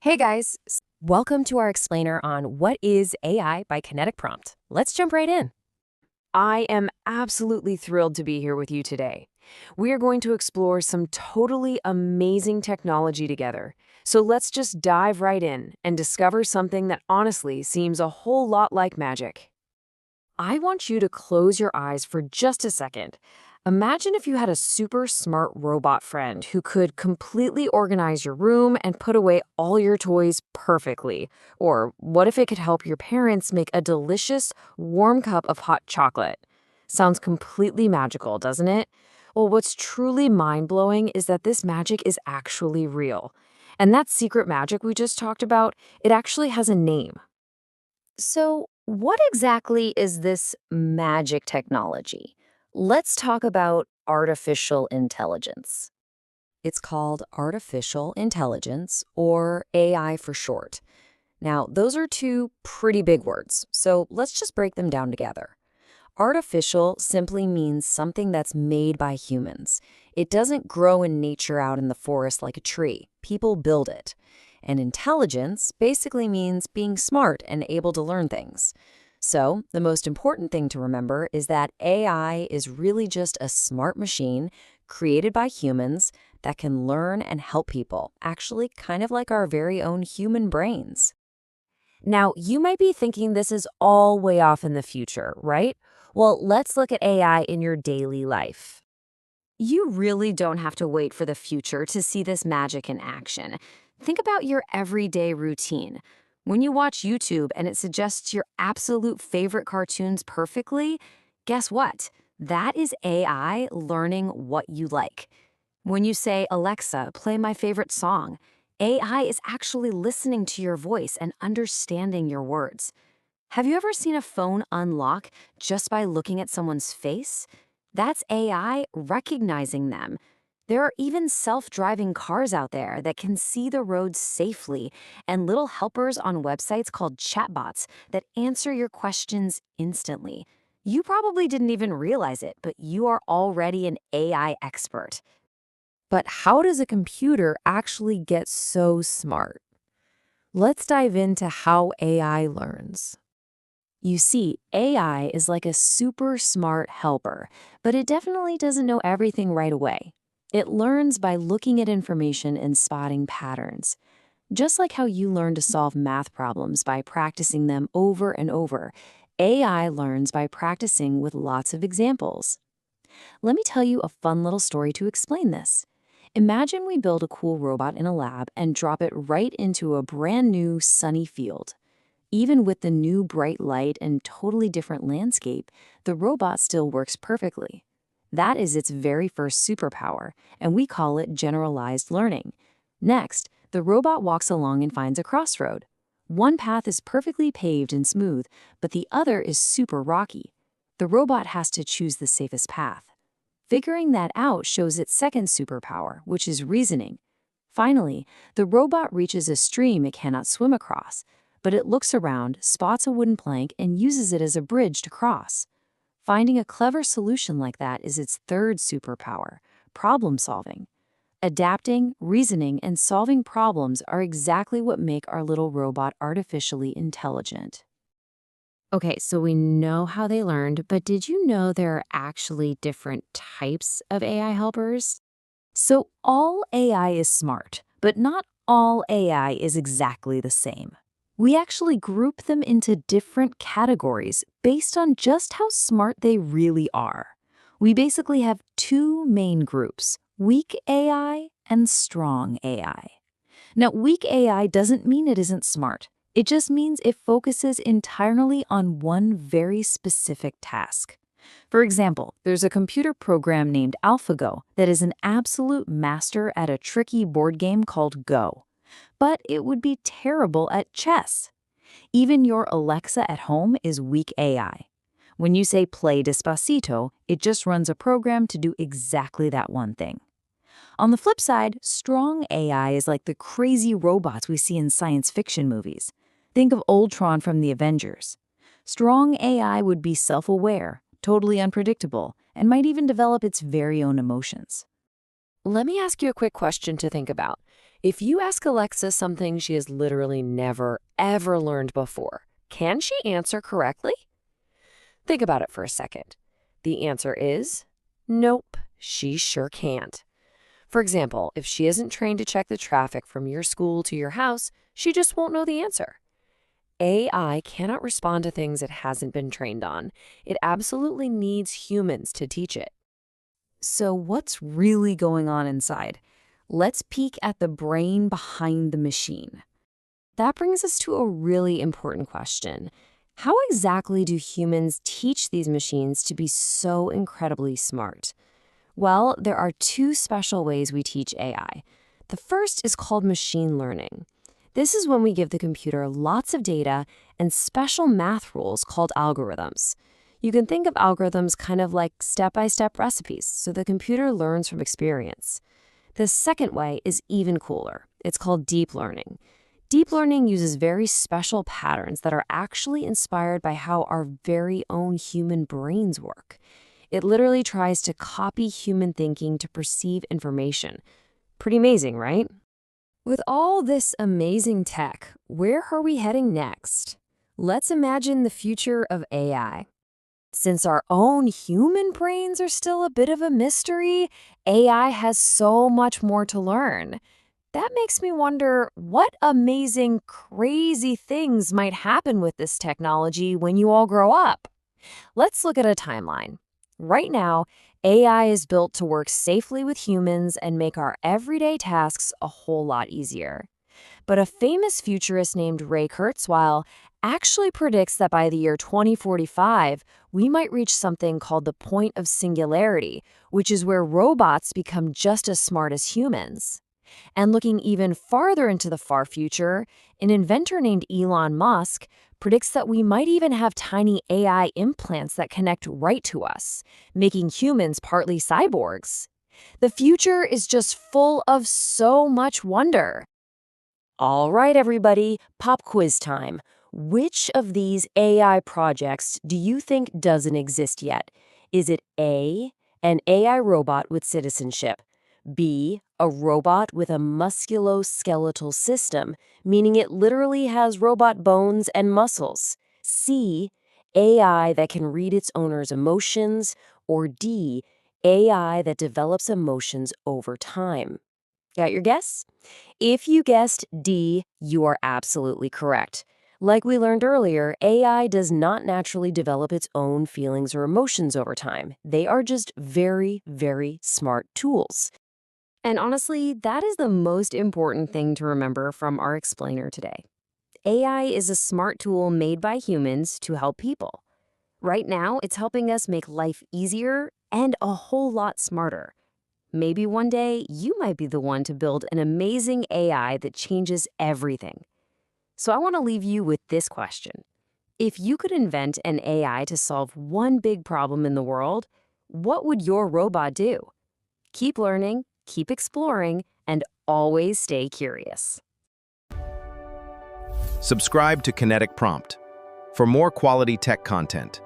Hey guys, welcome to our explainer on what is AI by Kinetic Prompt. Let's jump right in. I am absolutely thrilled to be here with you today. We are going to explore some totally amazing technology together. So let's just dive right in and discover something that honestly seems a whole lot like magic. I want you to close your eyes for just a second. Imagine if you had a super smart robot friend who could completely organize your room and put away all your toys perfectly. Or what if it could help your parents make a delicious, warm cup of hot chocolate? Sounds completely magical, doesn't it? Well, what's truly mind-blowing is that this magic is actually real. And that secret magic we just talked about, it actually has a name. So, what exactly is this magic technology? Let's talk about artificial intelligence. It's called artificial intelligence, or AI for short. Now, those are two pretty big words, so let's just break them down together. Artificial simply means something that's made by humans. It doesn't grow in nature out in the forest like a tree. People build it. And intelligence basically means being smart and able to learn things. So, the most important thing to remember is that AI is really just a smart machine created by humans that can learn and help people, actually kind of like our very own human brains. Now, you might be thinking this is all way off in the future, right? Well, let's look at AI in your daily life. You really don't have to wait for the future to see this magic in action. Think about your everyday routine. When you watch YouTube and it suggests your absolute favorite cartoons perfectly, guess what? That is AI learning what you like. When you say, Alexa, play my favorite song, AI is actually listening to your voice and understanding your words. Have you ever seen a phone unlock just by looking at someone's face? That's AI recognizing them. There are even self-driving cars out there that can see the roads safely, and little helpers on websites called chatbots that answer your questions instantly. You probably didn't even realize it, but you are already an AI expert. But how does a computer actually get so smart? Let's dive into how AI learns. You see, AI is like a super smart helper, but it definitely doesn't know everything right away. It learns by looking at information and spotting patterns. Just like how you learn to solve math problems by practicing them over and over, AI learns by practicing with lots of examples. Let me tell you a fun little story to explain this. Imagine we build a cool robot in a lab and drop it right into a brand new sunny field. Even with the new bright light and totally different landscape, the robot still works perfectly. That is its very first superpower, and we call it generalized learning. Next, the robot walks along and finds a crossroad. One path is perfectly paved and smooth, but the other is super rocky. The robot has to choose the safest path. Figuring that out shows its second superpower, which is reasoning. Finally, the robot reaches a stream it cannot swim across, but it looks around, spots a wooden plank, and uses it as a bridge to cross. Finding a clever solution like that is its third superpower, problem solving. Adapting, reasoning, and solving problems are exactly what make our little robot artificially intelligent. Okay, so we know how they learned, but did you know there are actually different types of AI helpers? So all AI is smart, but not all AI is exactly the same. We actually group them into different categories based on just how smart they really are. We basically have two main groups, weak AI and strong AI. Now, weak AI doesn't mean it isn't smart. It just means it focuses entirely on one very specific task. For example, there's a computer program named AlphaGo that is an absolute master at a tricky board game called Go. But it would be terrible at chess. Even your Alexa at home is weak AI. When you say play Despacito, it just runs a program to do exactly that one thing. On the flip side, strong AI is like the crazy robots we see in science fiction movies. Think of Ultron from the Avengers. Strong AI would be self-aware, totally unpredictable, and might even develop its very own emotions. Let me ask you a quick question to think about. If you ask Alexa something she has literally never, ever learned before, can she answer correctly? Think about it for a second. The answer is nope, she sure can't. For example, if she isn't trained to check the traffic from your school to your house, she just won't know the answer. AI cannot respond to things it hasn't been trained on. It absolutely needs humans to teach it. So, what's really going on inside? Let's peek at the brain behind the machine. That brings us to a really important question. How exactly do humans teach these machines to be so incredibly smart? Well, there are two special ways we teach AI. The first is called machine learning. This is when we give the computer lots of data and special math rules called algorithms. You can think of algorithms kind of like step-by-step recipes, so the computer learns from experience. The second way is even cooler. It's called deep learning. Deep learning uses very special patterns that are actually inspired by how our very own human brains work. It literally tries to copy human thinking to perceive information. Pretty amazing, right? With all this amazing tech, where are we heading next? Let's imagine the future of AI. Since our own human brains are still a bit of a mystery, AI has so much more to learn. That makes me wonder what amazing, crazy things might happen with this technology when you all grow up. Let's look at a timeline. Right now, AI is built to work safely with humans and make our everyday tasks a whole lot easier. But a famous futurist named Ray Kurzweil actually predicts that by the year 2045, we might reach something called the point of singularity, which is where robots become just as smart as humans. And looking even farther into the far future, an inventor named Elon Musk predicts that we might even have tiny AI implants that connect right to us, making humans partly cyborgs. The future is just full of so much wonder. All right, everybody, pop quiz time. Which of these AI projects do you think doesn't exist yet? Is it A, an AI robot with citizenship? B, a robot with a musculoskeletal system, meaning it literally has robot bones and muscles? C, AI that can read its owner's emotions? Or D, AI that develops emotions over time? Got your guess? If you guessed D, you are absolutely correct. Like we learned earlier, AI does not naturally develop its own feelings or emotions over time. They are just very, very smart tools. And honestly, that is the most important thing to remember from our explainer today. AI is a smart tool made by humans to help people. Right now, it's helping us make life easier and a whole lot smarter. Maybe one day you might be the one to build an amazing AI that changes everything. So I want to leave you with this question. If you could invent an AI to solve one big problem in the world, what would your robot do? Keep learning, keep exploring, and always stay curious. Subscribe to Kinetic Prompt for more quality tech content.